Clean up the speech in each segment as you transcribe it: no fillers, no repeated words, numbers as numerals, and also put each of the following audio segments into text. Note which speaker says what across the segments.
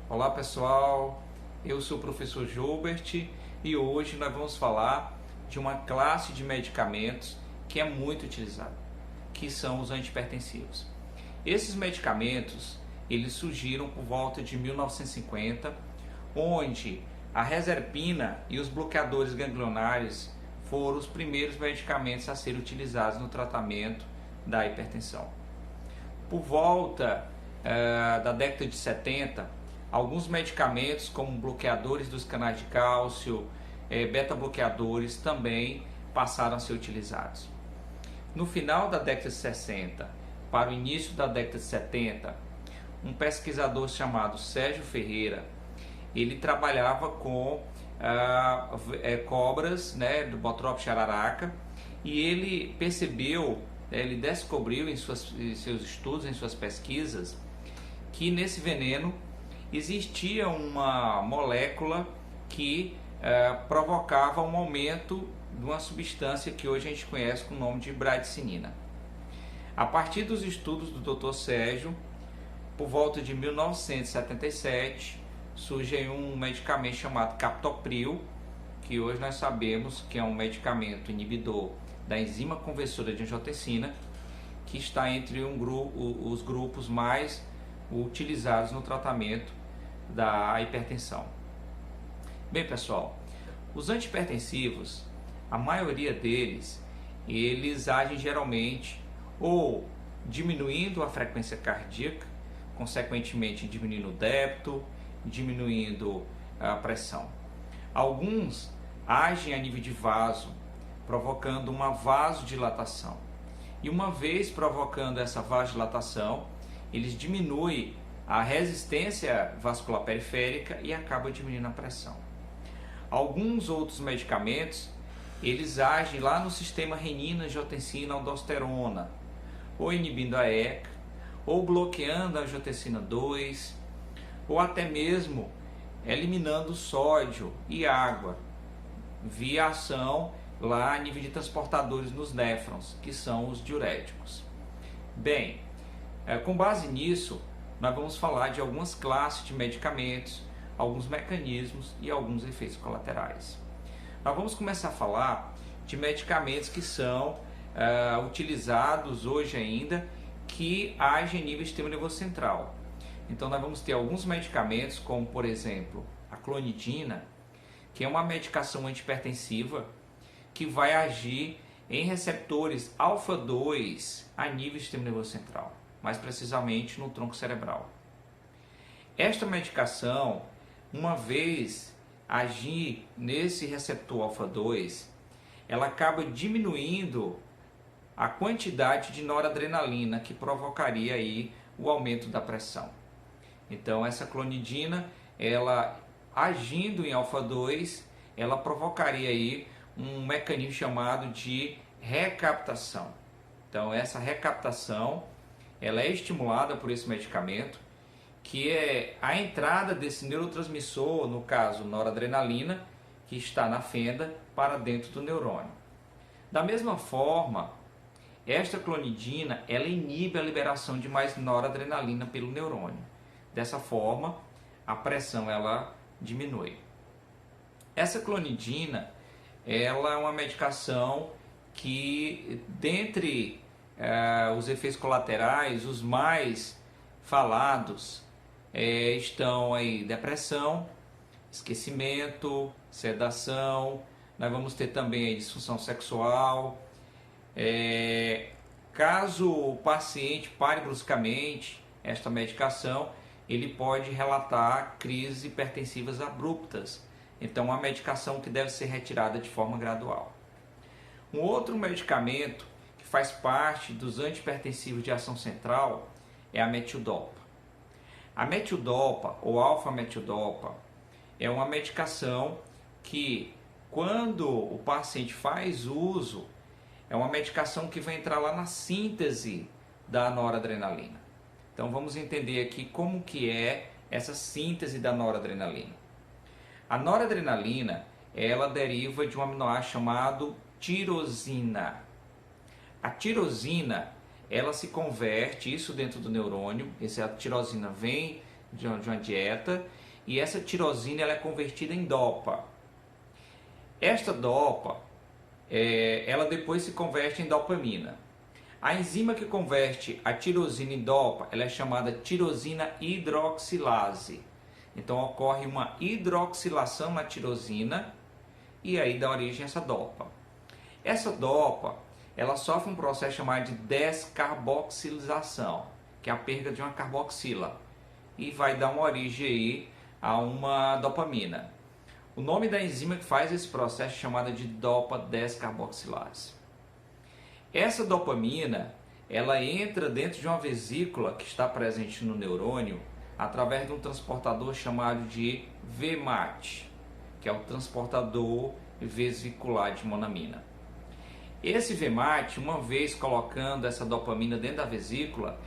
Speaker 1: Olá pessoal, eu sou o professor Joubert e hoje nós vamos falar de uma classe de medicamentos que é muito utilizada, que são os antihipertensivos. Esses medicamentos eles surgiram por volta de 1950, onde a reserpina e os bloqueadores ganglionares foram os primeiros medicamentos a serem utilizados no tratamento da hipertensão. Por volta da década de 70, alguns medicamentos como bloqueadores dos canais de cálcio, beta-bloqueadores também passaram a ser utilizados. No final da década de 60 para o início da década de 70, um pesquisador chamado Sérgio Ferreira, ele trabalhava com cobras, do Bothrops jararaca, e ele percebeu, ele descobriu em seus estudos, em suas pesquisas, que nesse veneno existia uma molécula que provocava um aumento de uma substância que hoje a gente conhece com o nome de bradicininina. A partir dos estudos do Dr. Sérgio, por volta de 1977, surge um medicamento chamado captopril, que hoje nós sabemos que é um medicamento inibidor da enzima conversora de angiotensina, que está entre os grupos mais utilizados no tratamento da hipertensão. Bem pessoal, os antihipertensivos, a maioria deles, eles agem geralmente ou diminuindo a frequência cardíaca, consequentemente diminuindo o débito, diminuindo a pressão. Alguns agem a nível de vaso, provocando uma vasodilatação. E uma vez provocando essa vasodilatação, eles diminuem a resistência vascular periférica e acabam diminuindo a pressão. Alguns outros medicamentos, eles agem lá no sistema renina, angiotensina, aldosterona, ou inibindo a ECA, ou bloqueando a angiotensina 2, ou até mesmo eliminando sódio e água, via ação lá a nível de transportadores nos néfrons, que são os diuréticos. Bem, com base nisso, nós vamos falar de algumas classes de medicamentos, alguns mecanismos e alguns efeitos colaterais. Nós vamos começar a falar de medicamentos que são utilizados hoje ainda, que agem em nível do sistema nervoso central. Então nós vamos ter alguns medicamentos, como por exemplo a clonidina, que é uma medicação antihipertensiva que vai agir em receptores alfa-2 a nível do sistema nervoso central, mais precisamente no tronco cerebral. Esta medicação, uma vez agir nesse receptor alfa-2, ela acaba diminuindo a quantidade de noradrenalina que provocaria aí o aumento da pressão. Então essa clonidina, ela agindo em alfa-2, ela provocaria aí um mecanismo chamado de recaptação. Então essa recaptação, ela é estimulada por esse medicamento, que é a entrada desse neurotransmissor, no caso noradrenalina, que está na fenda, para dentro do neurônio. Da mesma forma, esta clonidina, ela inibe a liberação de mais noradrenalina pelo neurônio. Dessa forma, a pressão ela diminui. Essa clonidina, ela é uma medicação que, dentre os efeitos colaterais, os mais falados, estão aí depressão, esquecimento, sedação, nós vamos ter também a disfunção sexual. Caso o paciente pare bruscamente esta medicação, ele pode relatar crises hipertensivas abruptas. Então, uma medicação que deve ser retirada de forma gradual. Um outro medicamento que faz parte dos antihipertensivos de ação central é a metildopa. A metildopa ou alfa-metildopa é uma medicação que, quando o paciente faz uso, é uma medicação que vai entrar lá na síntese da noradrenalina. Então vamos entender aqui como que é essa síntese da noradrenalina. A noradrenalina, ela deriva de um aminoácido chamado tirosina. A tirosina, ela se converte, isso dentro do neurônio, essa tirosina vem de uma dieta, e essa tirosina ela é convertida em dopa. Esta dopa, ela depois se converte em dopamina. A enzima que converte a tirosina em dopa, ela é chamada tirosina hidroxilase. Então ocorre uma hidroxilação na tirosina e aí dá origem a essa dopa. Essa dopa, ela sofre um processo chamado de descarboxilização, que é a perda de uma carboxila, e vai dar uma origem aí a uma dopamina. O nome da enzima que faz esse processo é chamada de dopa descarboxilase. Essa dopamina, ela entra dentro de uma vesícula que está presente no neurônio através de um transportador chamado de VMAT, que é o transportador vesicular de monamina. Esse VMAT, uma vez colocando essa dopamina dentro da vesícula,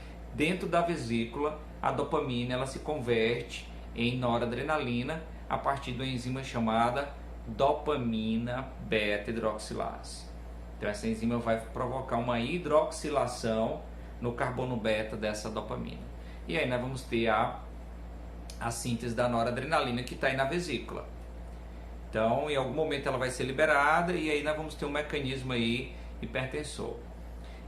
Speaker 1: a dopamina ela se converte em noradrenalina a partir de uma enzima chamada dopamina beta-hidroxilase. Então essa enzima vai provocar uma hidroxilação no carbono beta dessa dopamina. E aí nós vamos ter a síntese da noradrenalina que está aí na vesícula. Então em algum momento ela vai ser liberada e aí nós vamos ter um mecanismo aí hipertensor.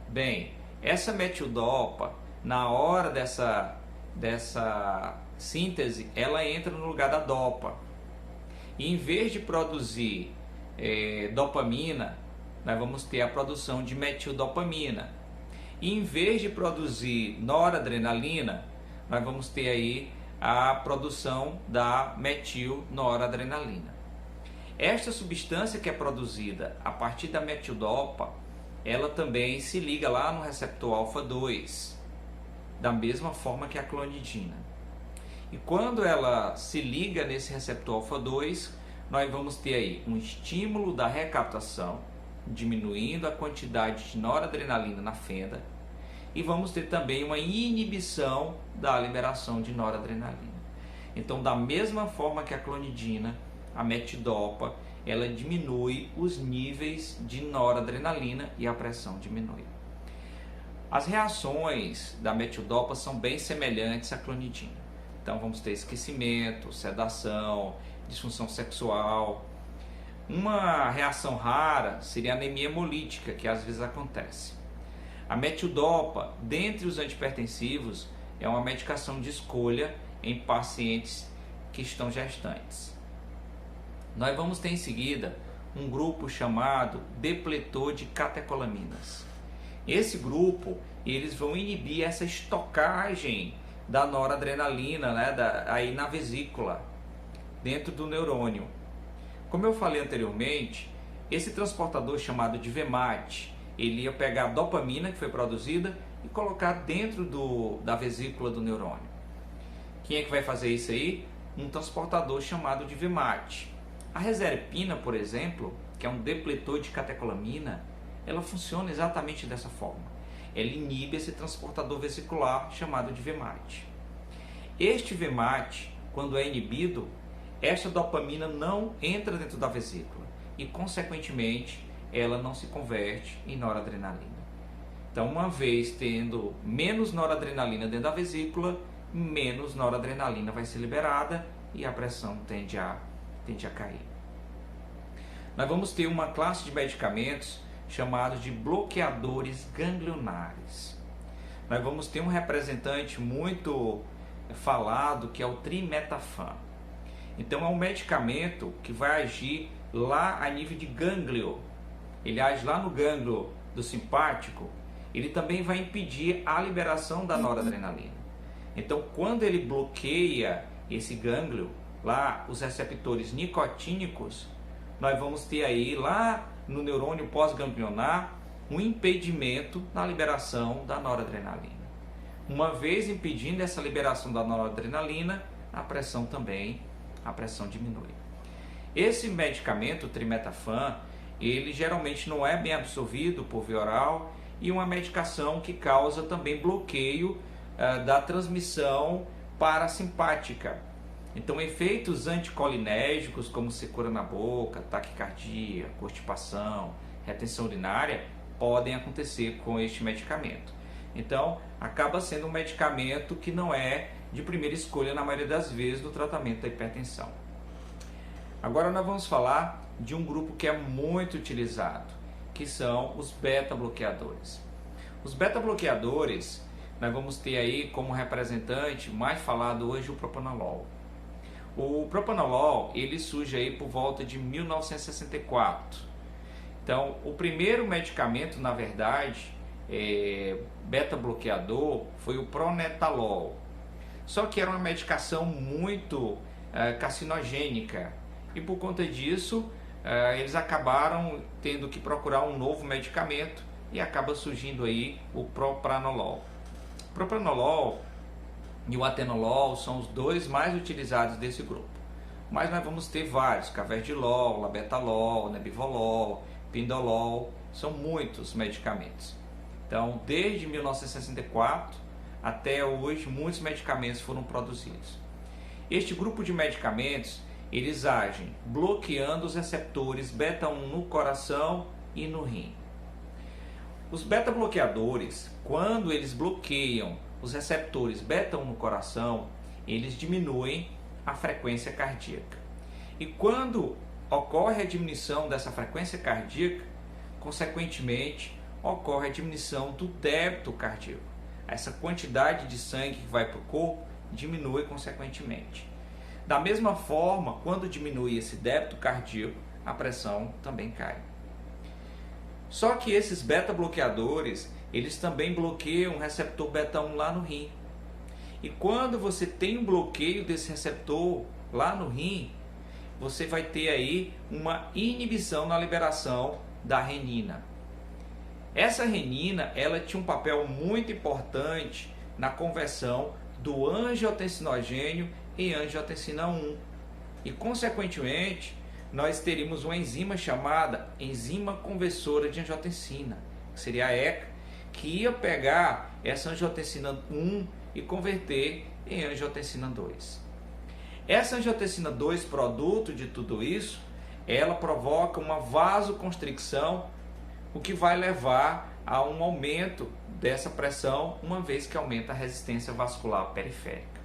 Speaker 1: Bem, essa metildopa, na hora dessa síntese, ela entra no lugar da dopa. E em vez de produzir dopamina, nós vamos ter a produção de metildopamina. E em vez de produzir noradrenalina, nós vamos ter aí a produção da metilnoradrenalina. Esta substância que é produzida a partir da metildopa, ela também se liga lá no receptor alfa-2, da mesma forma que a clonidina. E quando ela se liga nesse receptor alfa-2, nós vamos ter aí um estímulo da recaptação, diminuindo a quantidade de noradrenalina na fenda, e vamos ter também uma inibição da liberação de noradrenalina. Então, da mesma forma que a clonidina, a metidopa, ela diminui os níveis de noradrenalina e a pressão diminui. As reações da metildopa são bem semelhantes à clonidina. Então vamos ter esquecimento, sedação, disfunção sexual. Uma reação rara seria a anemia hemolítica, que às vezes acontece. A metildopa, dentre os antihipertensivos, é uma medicação de escolha em pacientes que estão gestantes. Nós vamos ter em seguida um grupo chamado depletor de catecolaminas. Esse grupo, eles vão inibir essa estocagem da noradrenalina, aí na vesícula, dentro do neurônio. Como eu falei anteriormente, esse transportador chamado de VMAT, ele ia pegar a dopamina que foi produzida e colocar dentro da vesícula do neurônio. Quem é que vai fazer isso aí? Um transportador chamado de VMAT. A reserpina, por exemplo, que é um depletor de catecolamina, ela funciona exatamente dessa forma. Ela inibe esse transportador vesicular chamado de VMAT. Este VMAT, quando é inibido, esta dopamina não entra dentro da vesícula e, consequentemente, ela não se converte em noradrenalina. Então, uma vez tendo menos noradrenalina dentro da vesícula, menos noradrenalina vai ser liberada e a pressão tende a cair. Nós vamos ter uma classe de medicamentos chamados de bloqueadores ganglionares. Nós vamos ter um representante muito falado que é o trimetafan. Então é um medicamento que vai agir lá a nível de gânglio. Ele age lá no gânglio do simpático. Ele também vai impedir a liberação da noradrenalina. Então quando ele bloqueia esse gânglio, lá os receptores nicotínicos, nós vamos ter aí lá no neurônio pós-ganglionar um impedimento na liberação da noradrenalina. Uma vez impedindo essa liberação da noradrenalina, a pressão diminui. Esse medicamento, o trimetafan, ele geralmente não é bem absorvido por via oral e uma medicação que causa também bloqueio da transmissão parasimpática. Então, efeitos anticolinérgicos, como secura na boca, taquicardia, constipação, retenção urinária, podem acontecer com este medicamento. Então, acaba sendo um medicamento que não é de primeira escolha na maioria das vezes do tratamento da hipertensão. Agora nós vamos falar de um grupo que é muito utilizado, que são os beta-bloqueadores. Os beta-bloqueadores, nós vamos ter aí como representante mais falado hoje o propranolol. O propranolol, ele surge aí por volta de 1964. Então, o primeiro medicamento, na verdade, beta-bloqueador, foi o pronetalol. Só que era uma medicação muito carcinogênica e por conta disso eles acabaram tendo que procurar um novo medicamento e acaba surgindo aí o propranolol. O propranolol e o atenolol são os dois mais utilizados desse grupo. Mas nós vamos ter vários, carvedilol, labetalol, nebivolol, pindolol, são muitos medicamentos. Então, desde 1964 até hoje, muitos medicamentos foram produzidos. Este grupo de medicamentos, eles agem bloqueando os receptores beta-1 no coração e no rim. Os beta-bloqueadores, quando eles bloqueiam os receptores beta-1 no coração, eles diminuem a frequência cardíaca. E quando ocorre a diminuição dessa frequência cardíaca, consequentemente, ocorre a diminuição do débito cardíaco. Essa quantidade de sangue que vai para o corpo diminui consequentemente. Da mesma forma, quando diminui esse débito cardíaco, a pressão também cai. Só que esses beta-bloqueadores, eles também bloqueiam o receptor beta-1 lá no rim. E quando você tem um bloqueio desse receptor lá no rim, você vai ter aí uma inibição na liberação da renina. Essa renina, ela tinha um papel muito importante na conversão do angiotensinogênio em angiotensina 1. E, consequentemente, nós teríamos uma enzima chamada enzima conversora de angiotensina, que seria a ECA, que ia pegar essa angiotensina 1 e converter em angiotensina 2. Essa angiotensina 2, produto de tudo isso, ela provoca uma vasoconstricção, o que vai levar a um aumento dessa pressão, uma vez que aumenta a resistência vascular periférica.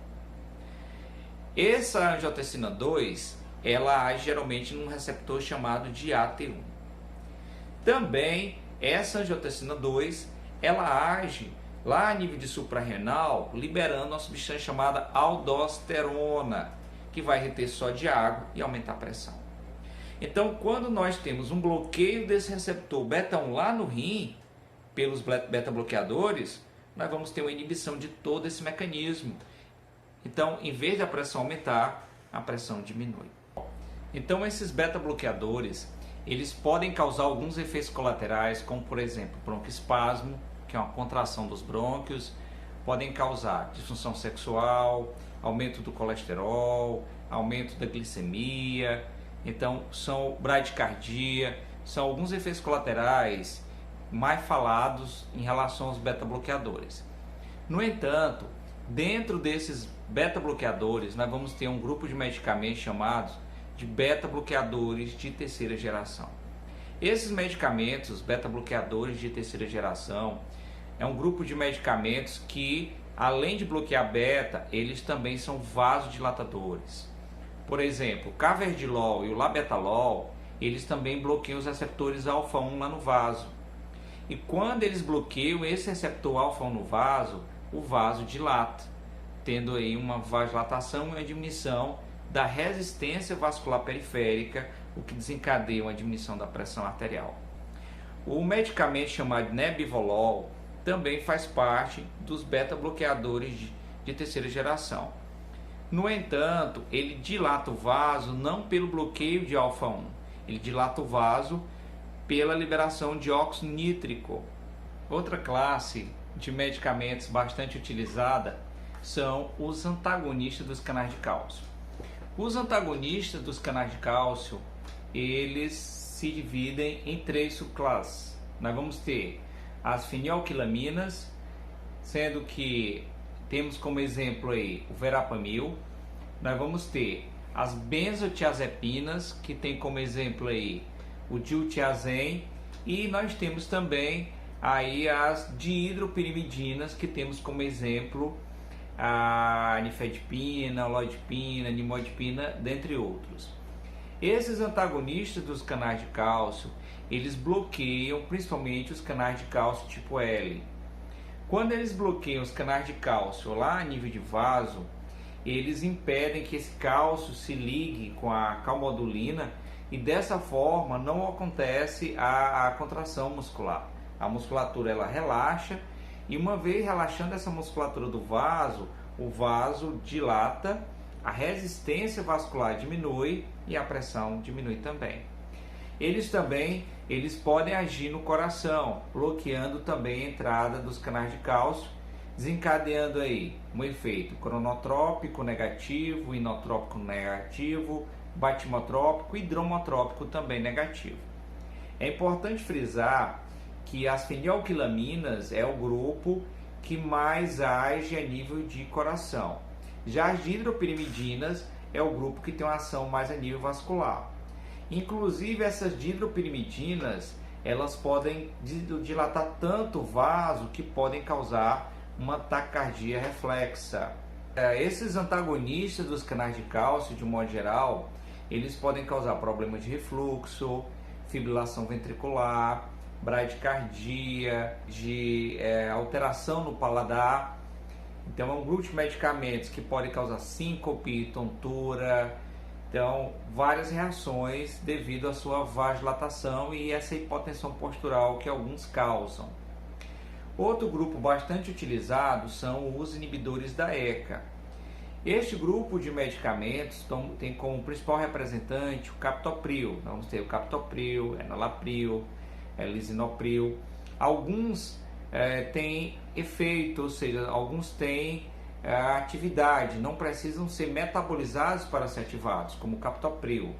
Speaker 1: Essa angiotensina 2, ela age geralmente num receptor chamado de AT1. Também, essa angiotensina 2, ela age lá a nível de suprarrenal, liberando uma substância chamada aldosterona, que vai reter só de água e aumentar a pressão. Então, quando nós temos um bloqueio desse receptor beta-1 lá no rim, pelos beta-bloqueadores, nós vamos ter uma inibição de todo esse mecanismo. Então, em vez da pressão aumentar, a pressão diminui. Então, esses beta-bloqueadores, eles podem causar alguns efeitos colaterais, como, por exemplo, broncoespasmo, que é uma contração dos brônquios, podem causar disfunção sexual, aumento do colesterol, aumento da glicemia. Então, são bradicardia, são alguns efeitos colaterais mais falados em relação aos beta-bloqueadores. No entanto, dentro desses beta-bloqueadores, nós vamos ter um grupo de medicamentos chamados de beta-bloqueadores de terceira geração. Esses medicamentos, beta-bloqueadores de terceira geração, é um grupo de medicamentos que, além de bloquear beta, eles também são vasodilatadores. Por exemplo, o carvedilol e o labetalol, eles também bloqueiam os receptores alfa-1 lá no vaso. E quando eles bloqueiam esse receptor alfa-1 no vaso, o vaso dilata, tendo aí uma vasodilatação e uma diminuição da resistência vascular periférica, o que desencadeia uma diminuição da pressão arterial. O medicamento chamado nebivolol também faz parte dos beta-bloqueadores de terceira geração. No entanto, ele dilata o vaso não pelo bloqueio de alfa-1, ele dilata o vaso pela liberação de óxido nítrico. Outra classe de medicamentos bastante utilizada são os antagonistas dos canais de cálcio. Os antagonistas dos canais de cálcio, eles se dividem em 3 subclasses. Nós vamos ter as fenilquilaminas, sendo que temos como exemplo aí o verapamil. Nós vamos ter as benzotiazepinas, que tem como exemplo aí o diltiazem, e nós temos também aí as dihidropirimidinas, que temos como exemplo a nifedipina, lodipina, nimodipina, dentre outros. Esses antagonistas dos canais de cálcio, eles bloqueiam principalmente os canais de cálcio tipo L. Quando eles bloqueiam os canais de cálcio lá a nível de vaso, eles impedem que esse cálcio se ligue com a calmodulina e dessa forma não acontece a contração muscular. A musculatura ela relaxa e uma vez relaxando essa musculatura do vaso, o vaso dilata, a resistência vascular diminui e a pressão diminui também. Eles podem agir no coração, bloqueando também a entrada dos canais de cálcio, desencadeando aí um efeito cronotrópico negativo, inotrópico negativo, batimotrópico e dromotrópico também negativo. É importante frisar que as fenilquilaminas é o grupo que mais age a nível de coração. Já as dihidropirimidinas é o grupo que tem uma ação mais a nível vascular. Inclusive essas dihidropirimidinas, elas podem dilatar tanto o vaso que podem causar uma taquicardia reflexa. Esses antagonistas dos canais de cálcio, de um modo geral, eles podem causar problemas de refluxo, fibrilação ventricular, bradicardia, de alteração no paladar. Então é um grupo de medicamentos que podem causar síncope, tontura, então várias reações devido à sua vasodilatação e essa hipotensão postural que alguns causam. Outro grupo bastante utilizado são os inibidores da ECA. Este grupo de medicamentos tem como principal representante o captopril. Vamos ter o captopril, enalapril, lisinopril. Alguns têm efeito, ou seja, alguns têm atividade, não precisam ser metabolizados para ser ativados, como o captopril.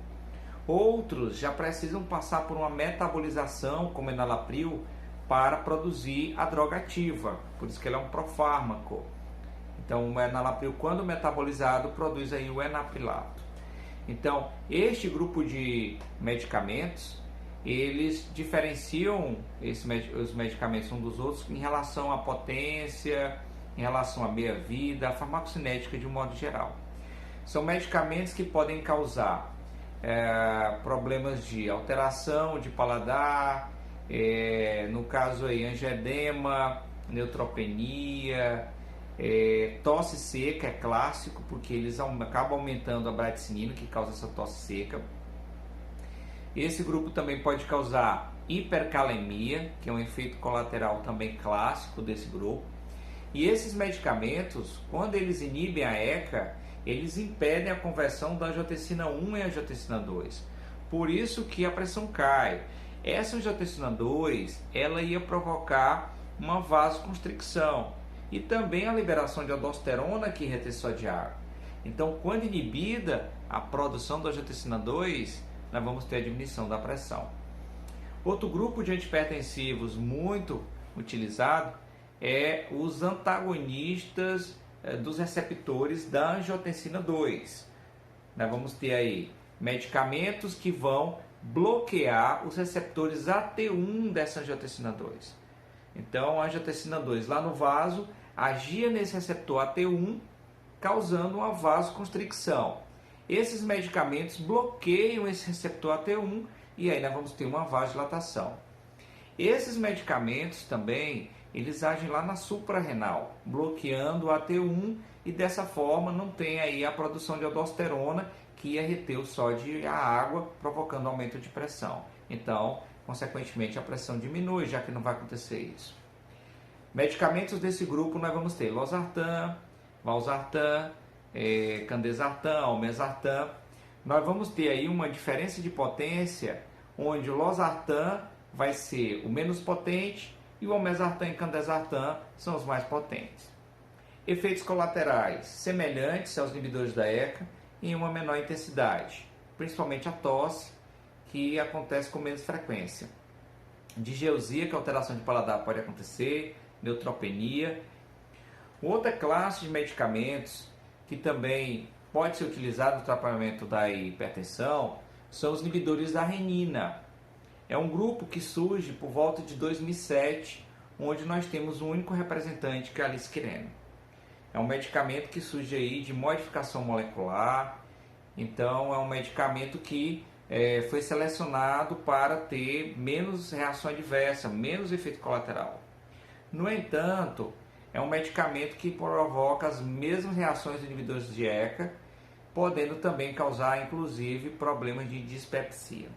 Speaker 1: Outros já precisam passar por uma metabolização, como o enalapril, para produzir a droga ativa, por isso que ele é um profármaco. Então o enalapril, quando metabolizado, produz aí o enapilato. Então este grupo de medicamentos, eles diferenciam os medicamentos uns dos outros em relação à potência, em relação à meia-vida, à farmacocinética de um modo geral. São medicamentos que podem causar problemas de alteração de paladar, no caso aí angedema, neutropenia, tosse seca é clássico, porque eles acabam aumentando a bradicinina, que causa essa tosse seca. Esse grupo também pode causar hipercalemia, que é um efeito colateral também clássico desse grupo. E esses medicamentos, quando eles inibem a ECA, eles impedem a conversão da angiotensina 1 em angiotensina 2. Por isso que a pressão cai. Essa angiotensina 2, ela ia provocar uma vasoconstricção e também a liberação de aldosterona, que é retenção de água. Então, quando inibida a produção da angiotensina 2, nós vamos ter a diminuição da pressão. Outro grupo de antihipertensivos muito utilizado é os antagonistas dos receptores da angiotensina 2. Nós vamos ter aí medicamentos que vão bloquear os receptores AT1 dessa angiotensina 2. Então a angiotensina 2 lá no vaso agia nesse receptor AT1, causando uma vasoconstricção. Esses medicamentos bloqueiam esse receptor AT1 e aí nós vamos ter uma vasodilatação. Esses medicamentos também, eles agem lá na suprarrenal, bloqueando o AT1 e dessa forma não tem aí a produção de aldosterona, que ia reter o sódio e a água, provocando aumento de pressão. Então, consequentemente, a pressão diminui, já que não vai acontecer isso. Medicamentos desse grupo nós vamos ter losartan, valsartan, candesartan, almesartan. Nós vamos ter aí uma diferença de potência, onde o losartan vai ser o menos potente e o almesartan e candesartan são os mais potentes. Efeitos colaterais semelhantes aos inibidores da ECA, em uma menor intensidade, principalmente a tosse, que acontece com menos frequência. Digeusia, que é alteração de paladar, pode acontecer, neutropenia. Outra classe de medicamentos que também pode ser utilizado no tratamento da hipertensão são os inibidores da renina. É um grupo que surge por volta de 2007, onde nós temos um único representante, que é a lisquireno. É um medicamento que surge aí de modificação molecular. Então é um medicamento que foi selecionado para ter menos reação adversa, menos efeito colateral. No entanto, é um medicamento que provoca as mesmas reações dos inibidores de ECA, podendo também causar, inclusive, problemas de dispepsia.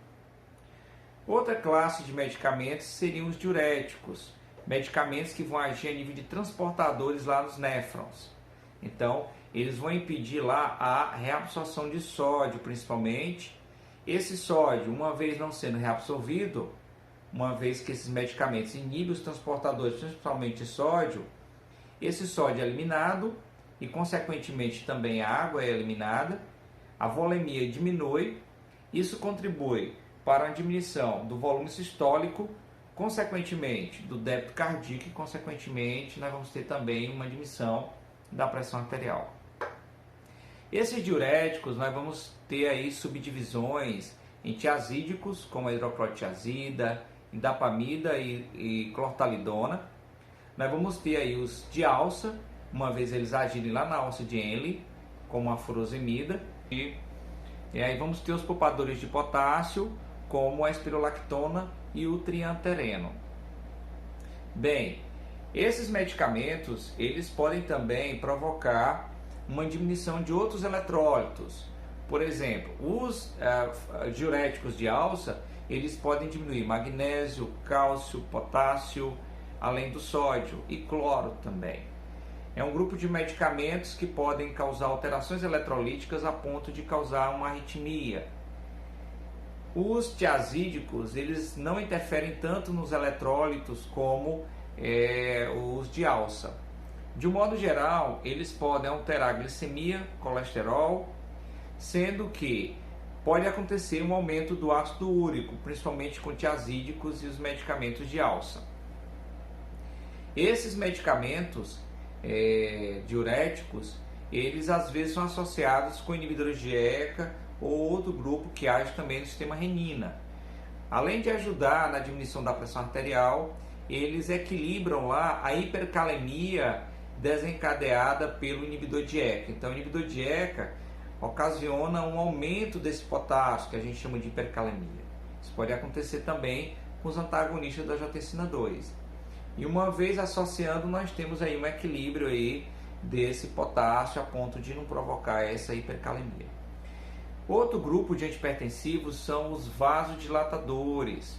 Speaker 1: Outra classe de medicamentos seriam os diuréticos, medicamentos que vão agir a nível de transportadores lá nos néfrons. Então, eles vão impedir lá a reabsorção de sódio, principalmente. Esse sódio, uma vez não sendo reabsorvido, uma vez que esses medicamentos inibem os transportadores, principalmente de sódio, esse sódio é eliminado e, consequentemente, também a água é eliminada, a volemia diminui, isso contribui para a diminuição do volume sistólico, consequentemente do débito cardíaco e, consequentemente, nós vamos ter também uma diminuição da pressão arterial. Esses diuréticos, nós vamos ter aí subdivisões em tiazídicos, como a hidroclorotiazida, indapamida e clortalidona. Nós vamos ter aí os de alça, uma vez eles agirem lá na alça de Henle, como a furosemida. E aí vamos ter os poupadores de potássio, como a espirolactona e o triantereno. Bem, esses medicamentos, eles podem também provocar uma diminuição de outros eletrólitos. Por exemplo, os diuréticos de alça, eles podem diminuir magnésio, cálcio, potássio, além do sódio e cloro também. É um grupo de medicamentos que podem causar alterações eletrolíticas a ponto de causar uma arritmia. Os tiazídicos, eles não interferem tanto nos eletrólitos como os de alça. De um modo geral, eles podem alterar a glicemia, colesterol, sendo que pode acontecer um aumento do ácido úrico, principalmente com tiazídicos e os medicamentos de alça. Esses medicamentos diuréticos, eles às vezes são associados com inibidores de ECA ou outro grupo que age também no sistema renina. Além de ajudar na diminuição da pressão arterial, eles equilibram lá a hipercalemia desencadeada pelo inibidor de ECA. Então, o inibidor de ECA ocasiona um aumento desse potássio, que a gente chama de hipercalemia. Isso pode acontecer também com os antagonistas da angiotensina 2. E uma vez associando, nós temos aí um equilíbrio aí desse potássio a ponto de não provocar essa hipercalemia. Outro grupo de antihipertensivos são os vasodilatadores.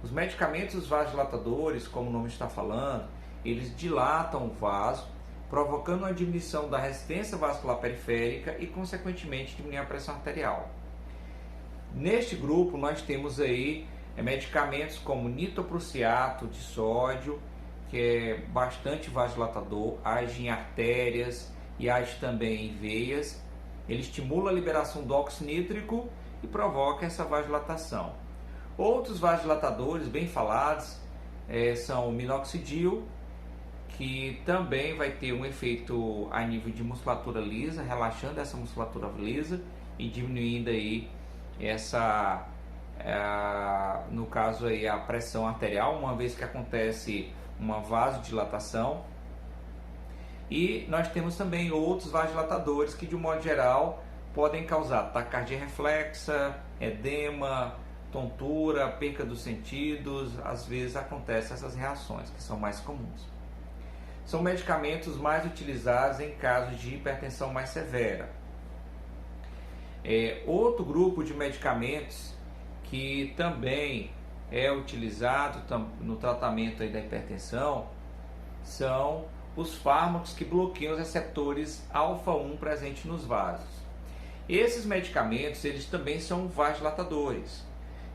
Speaker 1: Os medicamentos vasodilatadores, como o nome está falando, eles dilatam o vaso, provocando uma diminuição da resistência vascular periférica e, consequentemente, diminuir a pressão arterial. Neste grupo, nós temos aí medicamentos como nitroprusiato de sódio, que é bastante vasodilatador, age em artérias e age também em veias. Ele estimula a liberação do óxido nítrico e provoca essa vasodilatação. Outros vasodilatadores bem falados são o minoxidil, que também vai ter um efeito a nível de musculatura lisa, relaxando essa musculatura lisa e diminuindo aí no caso aí a pressão arterial, uma vez que acontece uma vasodilatação. E nós temos também outros vasodilatadores que, de um modo geral, podem causar taquicardia reflexa, edema, tontura, perca dos sentidos. Às vezes acontecem essas reações, que são mais comuns. São medicamentos mais utilizados em casos de hipertensão mais severa. Outro grupo de medicamentos que também é utilizado no tratamento aí da hipertensão são os fármacos que bloqueiam os receptores alfa-1 presentes nos vasos. Esses medicamentos, eles também são vasodilatadores.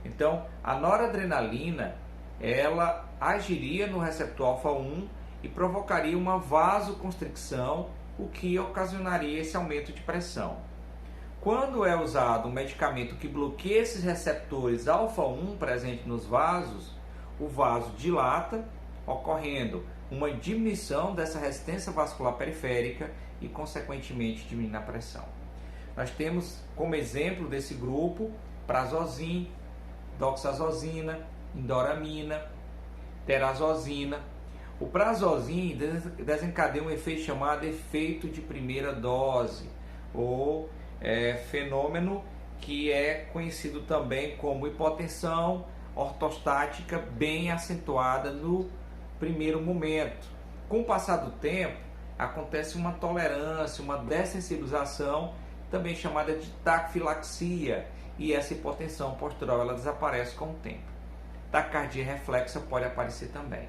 Speaker 1: Então, a noradrenalina, ela agiria no receptor alfa-1 e provocaria uma vasoconstricção, o que ocasionaria esse aumento de pressão. Quando é usado um medicamento que bloqueia esses receptores alfa-1 presentes nos vasos, o vaso dilata, ocorrendo uma diminuição dessa resistência vascular periférica e, consequentemente, diminuindo a pressão. Nós temos como exemplo desse grupo prazosina, doxazosina, indoramina, terazosina. O Prazosin desencadeia um efeito chamado efeito de primeira dose, ou fenômeno que é conhecido também como hipotensão ortostática bem acentuada no primeiro momento. Com o passar do tempo, acontece uma tolerância, uma dessensibilização, também chamada de taquifilaxia, e essa hipotensão postural ela desaparece com o tempo. Taquicardia reflexa pode aparecer também.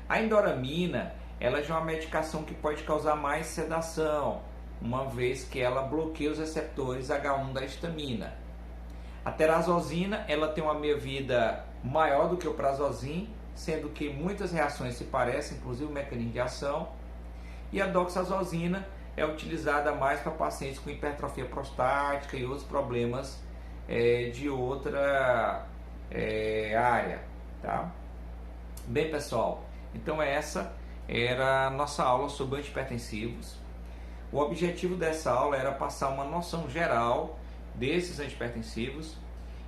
Speaker 1: A endoramina, ela já é uma medicação que pode causar mais sedação, uma vez que ela bloqueia os receptores H1 da histamina. A terazosina, ela tem uma meia-vida maior do que o prazosin, sendo que muitas reações se parecem, inclusive o mecanismo de ação. E a doxazosina é utilizada mais para pacientes com hipertrofia prostática e outros problemas de outra área, tá? Bem, pessoal, então essa era a nossa aula sobre antihipertensivos. O objetivo dessa aula era passar uma noção geral desses antihipertensivos,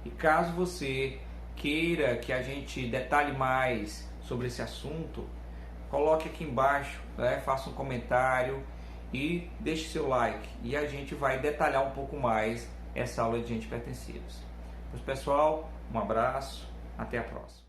Speaker 1: e caso você queira que a gente detalhe mais sobre esse assunto, coloque aqui embaixo, faça um comentário e deixe seu like, e a gente vai detalhar um pouco mais essa aula de antihipertensivos. Pois, pessoal, um abraço, até a próxima.